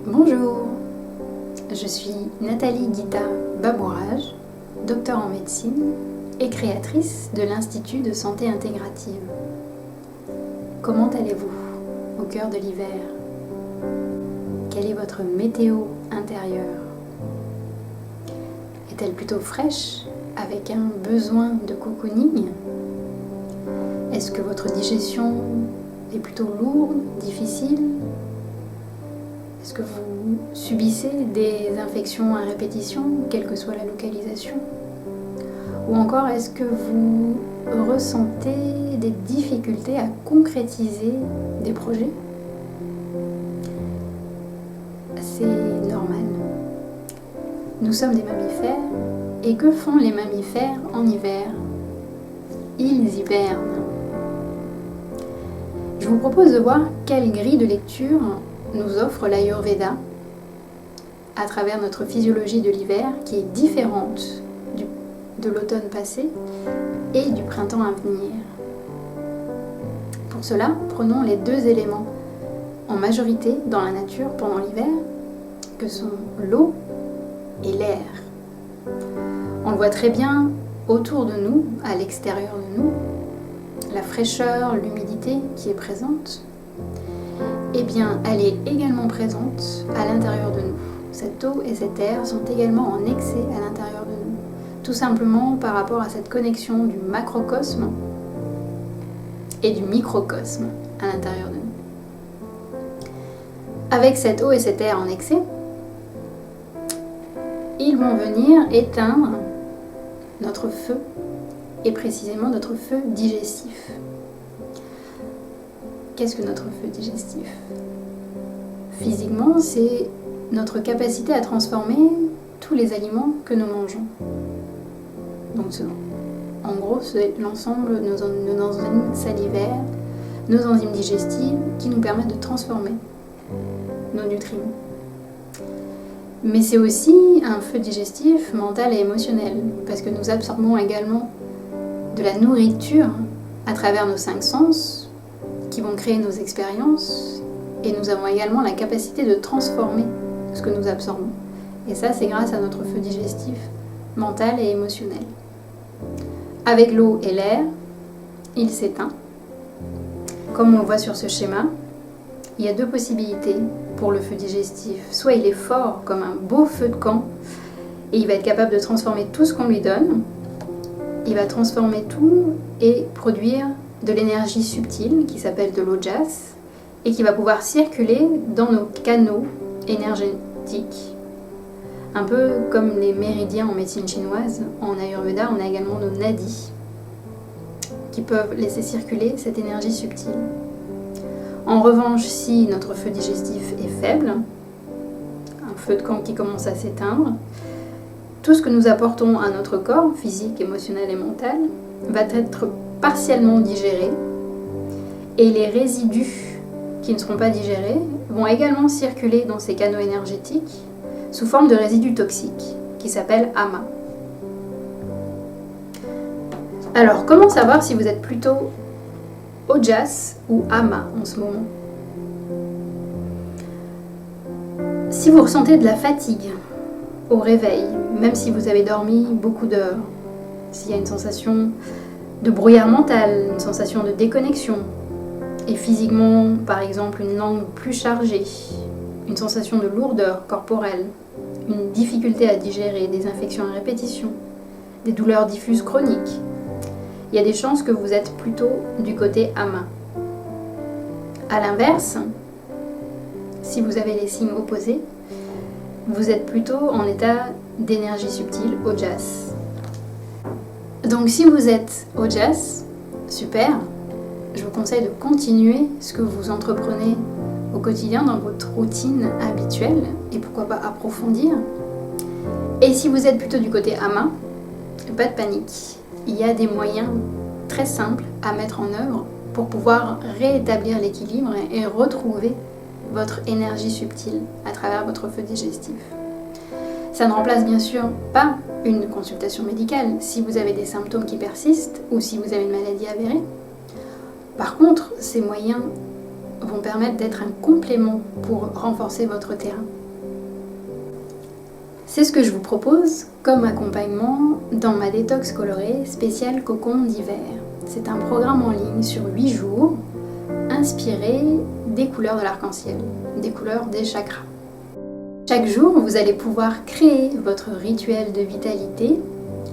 Bonjour, je suis Nathalie Guita Babourage, docteure en médecine et créatrice de l'Institut de santé intégrative. Comment allez-vous au cœur de l'hiver? Quelle est votre météo intérieure? Est-elle plutôt fraîche, avec un besoin de cocooning? Est-ce que votre digestion est plutôt lourde, difficile? Est-ce que vous subissez des infections à répétition, quelle que soit la localisation? Ou encore, est-ce que vous ressentez des difficultés à concrétiser des projets? C'est normal. Nous sommes des mammifères, et que font les mammifères en hiver? Ils hibernent. Je vous propose de voir quelle grille de lecture nous offre l'Ayurveda à travers notre physiologie de l'hiver qui est différente de l'automne passé et du printemps à venir. Pour cela, prenons les deux éléments en majorité dans la nature pendant l'hiver, que sont l'eau et l'air. On le voit très bien autour de nous, à l'extérieur de nous, la fraîcheur, l'humidité qui est présente. Eh bien, elle est également présente à l'intérieur de nous. Cette eau et cet air sont également en excès à l'intérieur de nous. Tout simplement par rapport à cette connexion du macrocosme et du microcosme à l'intérieur de nous. Avec cette eau et cet air en excès, ils vont venir éteindre notre feu, et précisément notre feu digestif. Qu'est-ce que notre feu digestif? Physiquement, c'est notre capacité à transformer tous les aliments que nous mangeons. Donc, en gros, c'est l'ensemble de nos enzymes salivaires, nos enzymes digestives qui nous permettent de transformer nos nutriments. Mais c'est aussi un feu digestif mental et émotionnel, parce que nous absorbons également de la nourriture à travers nos 5 sens, qui vont créer nos expériences, et nous avons également la capacité de transformer ce que nous absorbons. Et ça, c'est grâce à notre feu digestif mental et émotionnel. Avec l'eau et l'air, il s'éteint. Comme on le voit sur ce schéma, il y a deux possibilités pour le feu digestif. Soit il est fort comme un beau feu de camp, et il va être capable de transformer tout ce qu'on lui donne. Il va transformer tout et produire de l'énergie subtile qui s'appelle de l'ojas et qui va pouvoir circuler dans nos canaux énergétiques. Un peu comme les méridiens en médecine chinoise, en Ayurveda, on a également nos nadis qui peuvent laisser circuler cette énergie subtile. En revanche, si notre feu digestif est faible, un feu de camp qui commence à s'éteindre, tout ce que nous apportons à notre corps, physique, émotionnel et mental, va être partiellement digéré, et les résidus qui ne seront pas digérés vont également circuler dans ces canaux énergétiques sous forme de résidus toxiques qui s'appellent ama. Alors, comment savoir si vous êtes plutôt ojas ou ama en ce moment? Si vous ressentez de la fatigue au réveil, même si vous avez dormi beaucoup d'heures, s'il y a une sensation de brouillard mental, une sensation de déconnexion, et physiquement, par exemple, une langue plus chargée, une sensation de lourdeur corporelle, une difficulté à digérer, des infections à répétition, des douleurs diffuses chroniques, il y a des chances que vous êtes plutôt du côté ama. A l'inverse, si vous avez les signes opposés, vous êtes plutôt en état d'énergie subtile, ojas. Donc si vous êtes ojas, super, je vous conseille de continuer ce que vous entreprenez au quotidien dans votre routine habituelle et pourquoi pas approfondir. Et si vous êtes plutôt du côté ama, pas de panique, il y a des moyens très simples à mettre en œuvre pour pouvoir rétablir l'équilibre et retrouver votre énergie subtile à travers votre feu digestif. Ça ne remplace bien sûr pas une consultation médicale si vous avez des symptômes qui persistent ou si vous avez une maladie avérée. Par contre, ces moyens vont permettre d'être un complément pour renforcer votre terrain. C'est ce que je vous propose comme accompagnement dans ma détox colorée spéciale cocon d'hiver. C'est un programme en ligne sur 8 jours, inspiré des couleurs de l'arc-en-ciel, des couleurs des chakras. Chaque jour, vous allez pouvoir créer votre rituel de vitalité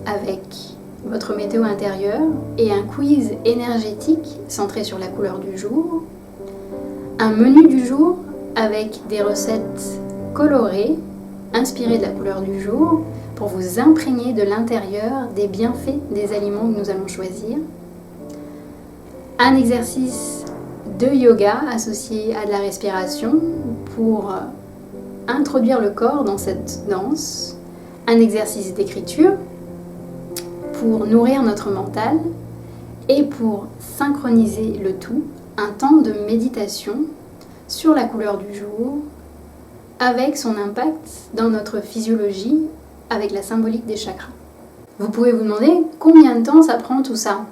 avec votre météo intérieure et un quiz énergétique centré sur la couleur du jour, un menu du jour avec des recettes colorées inspirées de la couleur du jour pour vous imprégner de l'intérieur des bienfaits des aliments que nous allons choisir, un exercice de yoga associé à de la respiration pour introduire le corps dans cette danse, un exercice d'écriture pour nourrir notre mental et pour synchroniser le tout, un temps de méditation sur la couleur du jour avec son impact dans notre physiologie avec la symbolique des chakras. Vous pouvez vous demander combien de temps ça prend tout ça.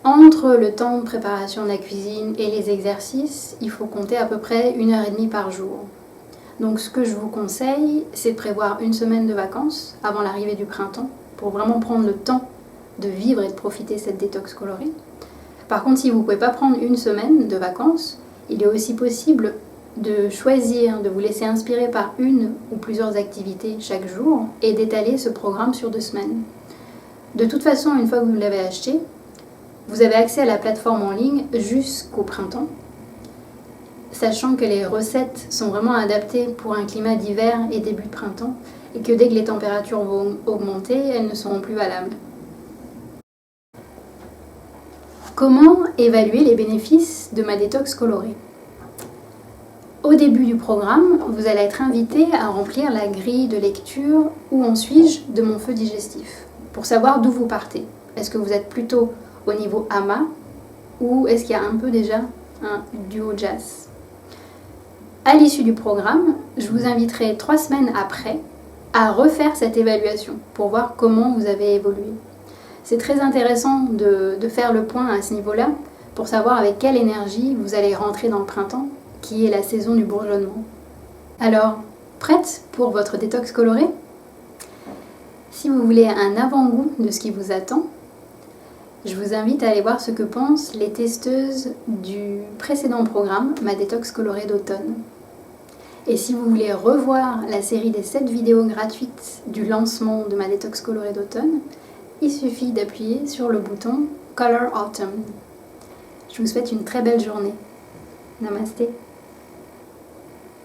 Entre le temps de préparation de la cuisine et les exercices, il faut compter à peu près 1h30 par jour. Donc ce que je vous conseille, c'est de prévoir une semaine de vacances avant l'arrivée du printemps pour vraiment prendre le temps de vivre et de profiter de cette détox colorée. Par contre, si vous ne pouvez pas prendre une semaine de vacances, il est aussi possible de choisir, de vous laisser inspirer par une ou plusieurs activités chaque jour et d'étaler ce programme sur 2 semaines. De toute façon, une fois que vous l'avez acheté, vous avez accès à la plateforme en ligne jusqu'au printemps, sachant que les recettes sont vraiment adaptées pour un climat d'hiver et début de printemps, et que dès que les températures vont augmenter, elles ne seront plus valables. Comment évaluer les bénéfices de ma détox colorée ? Au début du programme, vous allez être invité à remplir la grille de lecture « Où en suis-je » de mon feu digestif, pour savoir d'où vous partez. Est-ce que vous êtes plutôt au niveau AMA ou est-ce qu'il y a un peu déjà un duo jazz ? À l'issue du programme, je vous inviterai 3 semaines après à refaire cette évaluation pour voir comment vous avez évolué. C'est très intéressant de faire le point à ce niveau-là pour savoir avec quelle énergie vous allez rentrer dans le printemps, qui est la saison du bourgeonnement. Alors, prête pour votre détox colorée ? Si vous voulez un avant-goût de ce qui vous attend, je vous invite à aller voir ce que pensent les testeuses du précédent programme, ma détox colorée d'automne. Et si vous voulez revoir la série des 7 vidéos gratuites du lancement de ma détox colorée d'automne, il suffit d'appuyer sur le bouton Color Autumn. Je vous souhaite une très belle journée. Namasté.